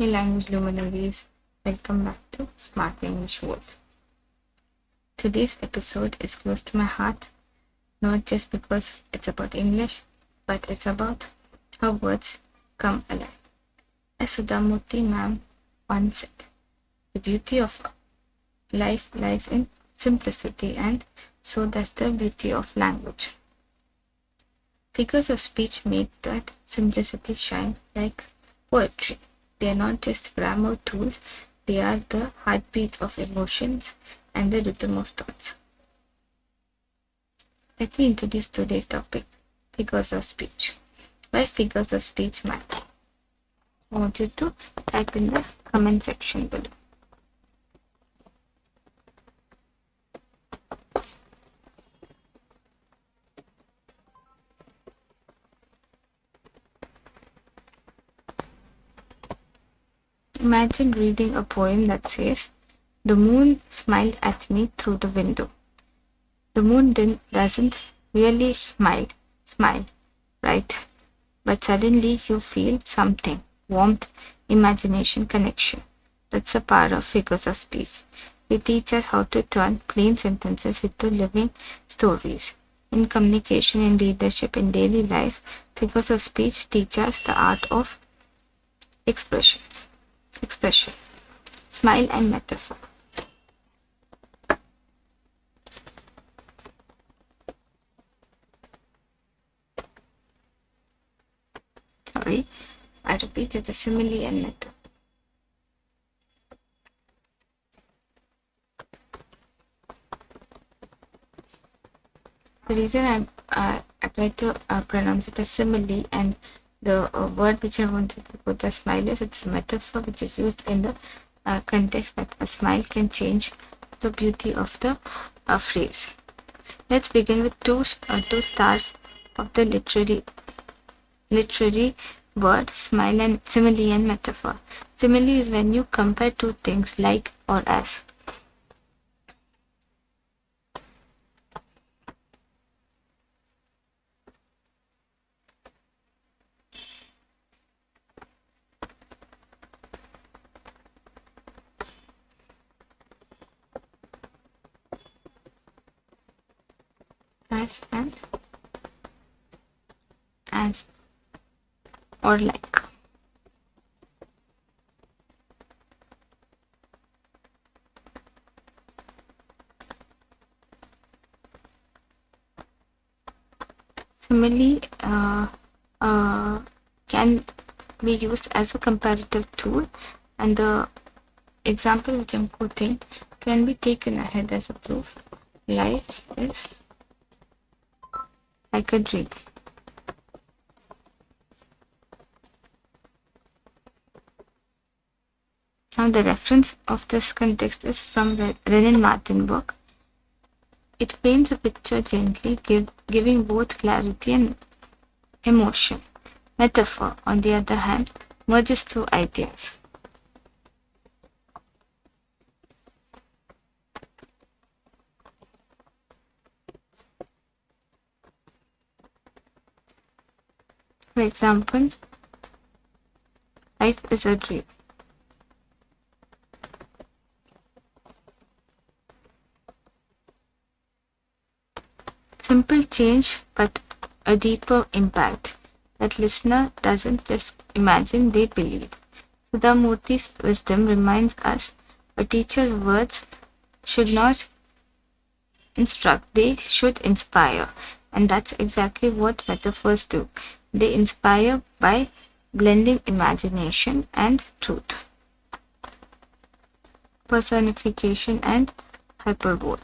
Hey language luminaries, welcome back to Smart English World. Today's episode is close to my heart, not just because it's about English, but it's about how words come alive. As Sudha Murty ma'am once said, the beauty of life lies in simplicity, and so does the beauty of language. Figures of speech make that simplicity shine like poetry. They are not just grammar tools, they are the heartbeats of emotions and the rhythm of thoughts. Let me introduce today's topic, figures of speech. Why figures of speech matter? I want you to type in the comment section below. Imagine reading a poem that says, "The moon smiled at me through the window." The moon doesn't really smile, right? But suddenly you feel something, warmth, imagination, connection. That's the power of figures of speech. They teach us how to turn plain sentences into living stories. In communication, in leadership, in daily life, figures of speech teach us the art of expression. Smile and metaphor. Sorry, I repeated the simile and metaphor. The reason I tried to pronounce it as simile, and the word which I wanted to put as smile is it's a metaphor which is used in the context that a smile can change the beauty of the phrase. Let's begin with two stars of the literary word simile and metaphor. Simile is when you compare two things like or as. As and as or like. Simile can be used as a comparative tool, and the example which I'm quoting can be taken ahead as a proof. Life is like a dream. Now the reference of this context is from Wren Martin book. It paints a picture gently, giving both clarity and emotion. Metaphor, on the other hand, merges two ideas. For example, life is a dream. Simple change, but a deeper impact that listener doesn't just imagine, they believe. Sudha Murty's wisdom reminds us a teacher's words should not instruct, they should inspire. And that's exactly what metaphors do. They inspire by blending imagination and truth. Personification and hyperbole.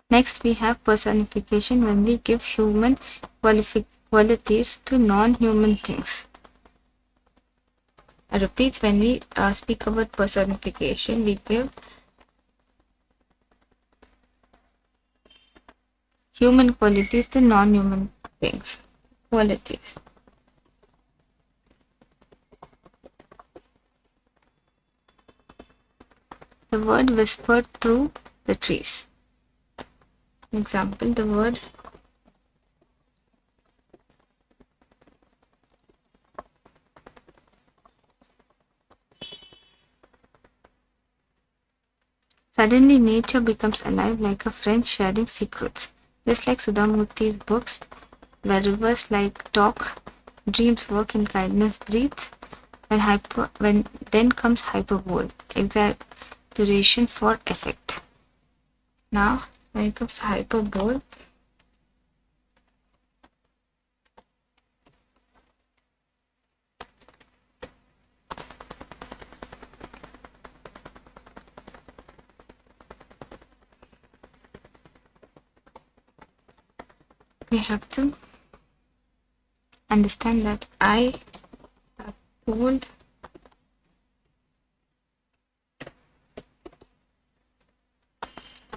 Next, we have personification when we give human qualities to non-human things. I repeat, when we speak about personification, we give human qualities to non-human things. Qualities. The word whispered through the trees. Example, the word suddenly nature becomes alive like a friend sharing secrets. Just like Sudha Murty's books, where rivers like talk, dreams work and kindness breathes, when then comes hyperbole, exaggeration for effect. Now, when it comes to hyperbole, we have to understand that I have told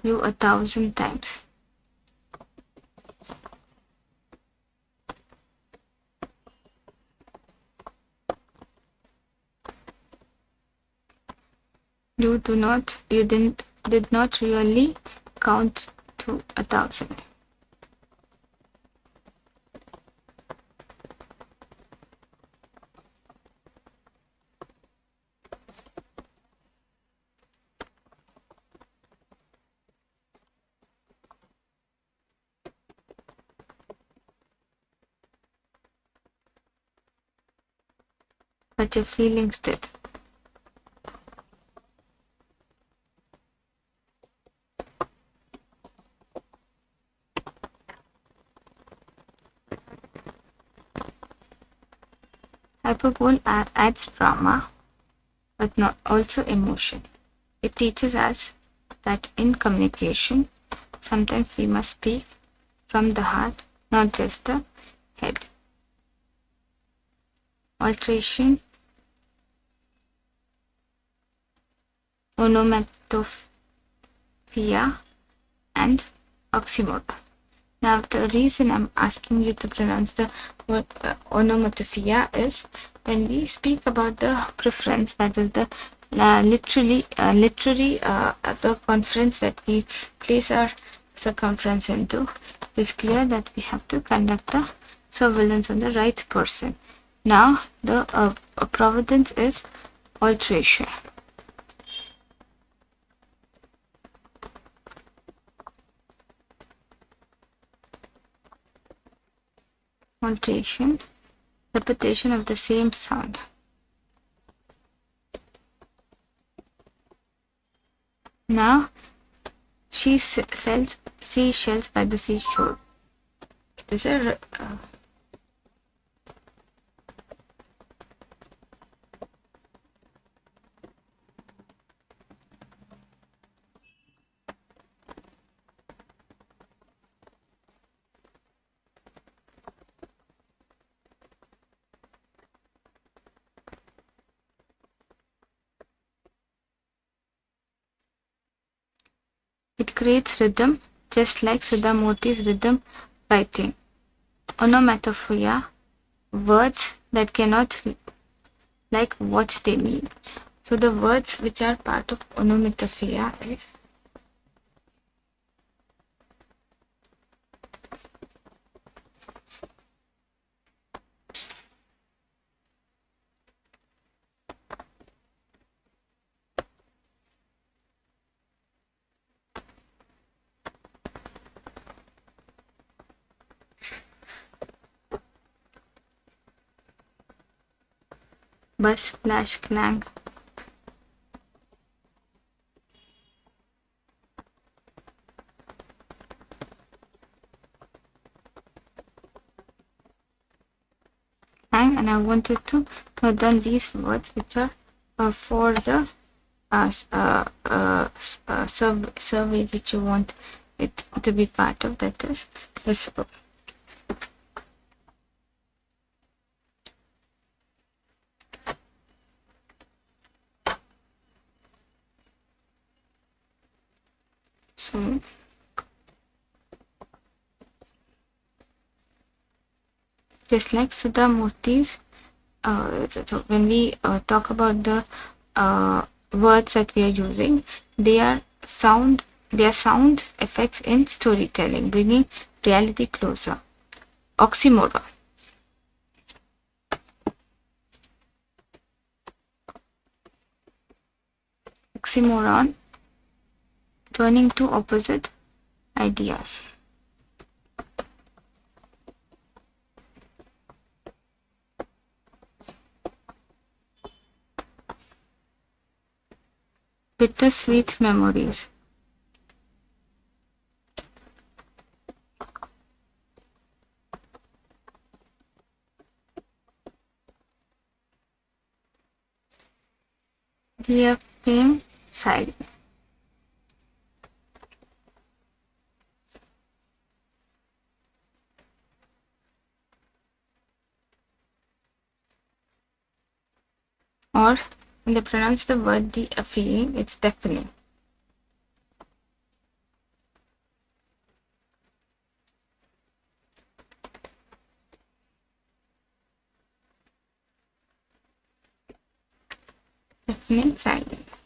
you 1,000 times. You did not really count to 1,000. But your feelings did. Hyperbole adds drama, but not also emotion. It teaches us that in communication, sometimes we must speak from the heart, not just the head. Alteration, onomatopoeia, and oxymoron. Now, the reason I'm asking you to pronounce the word onomatopoeia is when we speak about the preference, that is the literary the conference that we place our circumference into, it is clear that we have to conduct the surveillance on the right person. Now, the providence is alteration. Alteration, repetition of the same sound. Now, she sells seashells by the seashore. These are it creates rhythm, just like Sudha Murty's rhythm writing. Onomatopoeia, words that cannot like what they mean. So the words which are part of onomatopoeia is buzz, splash, clang. And I wanted to note down these words which are for the survey which you want it to be part of, that is whisper. So just like Sudha Murty's, so when we talk about the words that we are using, they are sound effects in storytelling, bringing reality closer. Oxymoron. Oxymoron, turning two opposite ideas. Bittersweet memories. Deafening silence. Or when they pronounce the word deafening, it's deafening. Deafening silence.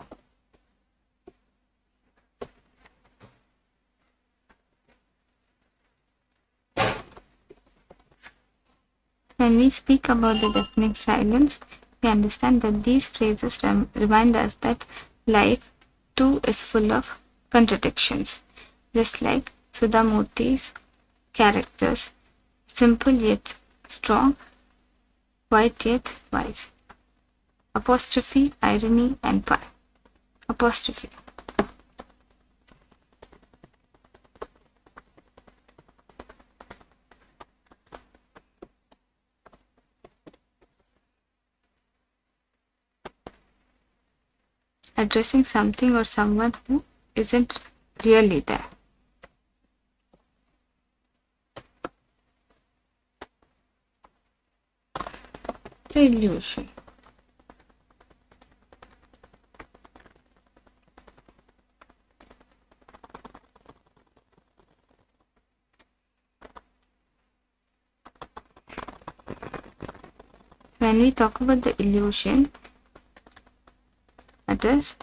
When we speak about the deafening silence, we understand that these phrases remind us that life too is full of contradictions, just like Sudha Murty's characters, simple yet strong, quiet yet wise. Apostrophe, irony, and pun. Apostrophe. Addressing something or someone who isn't really there. The illusion. When we talk about the illusion, that is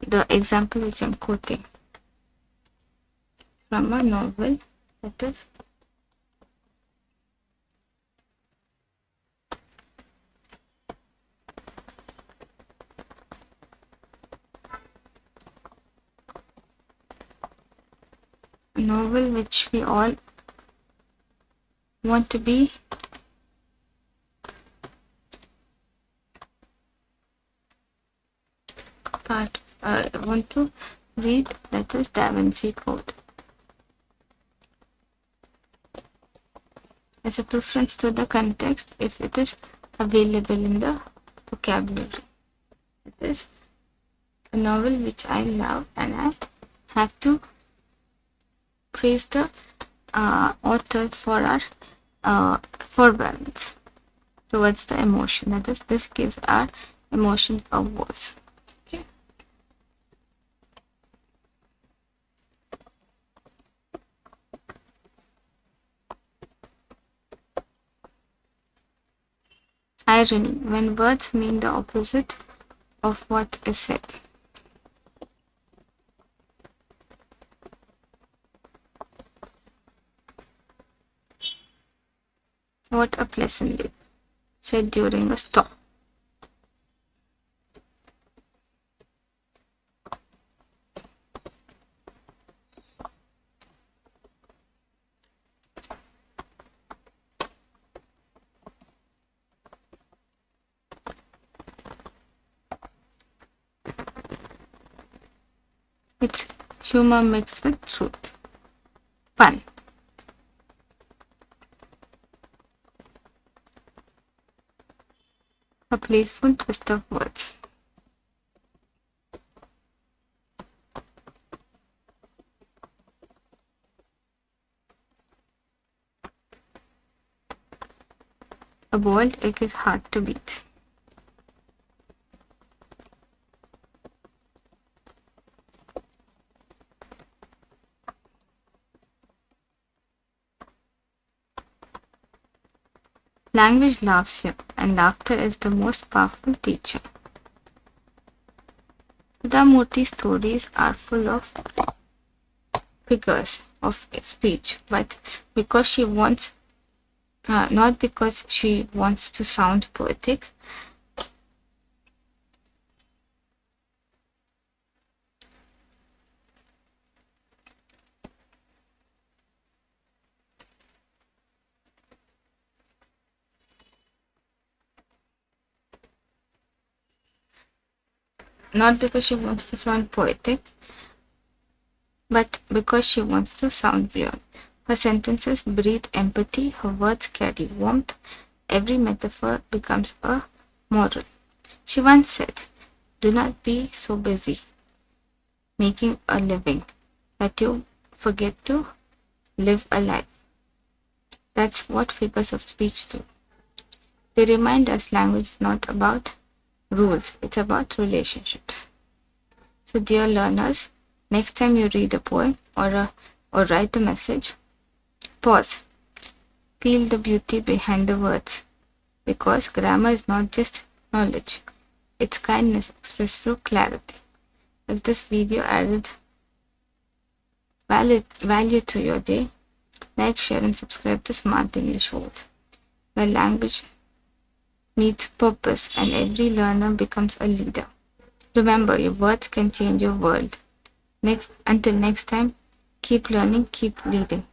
the example which I'm quoting from a novel, that is a novel which we all want to be part. I want to read, that is Da Vinci Code. As a preference to the context, if it is available in the vocabulary. It is a novel which I love, and I have to praise the author for our forbearance towards the emotion. That is, this gives our emotions a voice. Okay. Irony, when words mean the opposite of what is said. What a pleasant day, said during a storm. It's humor mixed with truth. Pun. A playful twist of words. A boiled egg is hard to beat. Language laughs you, and laughter is the most powerful teacher. Sudha Murty's stories are full of figures of speech, but because she wants, not because she wants to sound poetic. Not because she wants to sound poetic, but because she wants to sound real. Her sentences breathe empathy, her words carry warmth, every metaphor becomes a moral. She once said, "Do not be so busy making a living that you forget to live a life." That's what figures of speech do. They remind us language is not about rules, it's about relationships. So, dear learners, next time you read a poem or write a message, pause. Feel the beauty behind the words, because grammar is not just knowledge, it's kindness expressed through clarity. If this video added value to your day, like, share, and subscribe to Smart English World, where language meets purpose and every learner becomes a leader. Remember, your words can change your world. Until next time, keep learning, keep leading.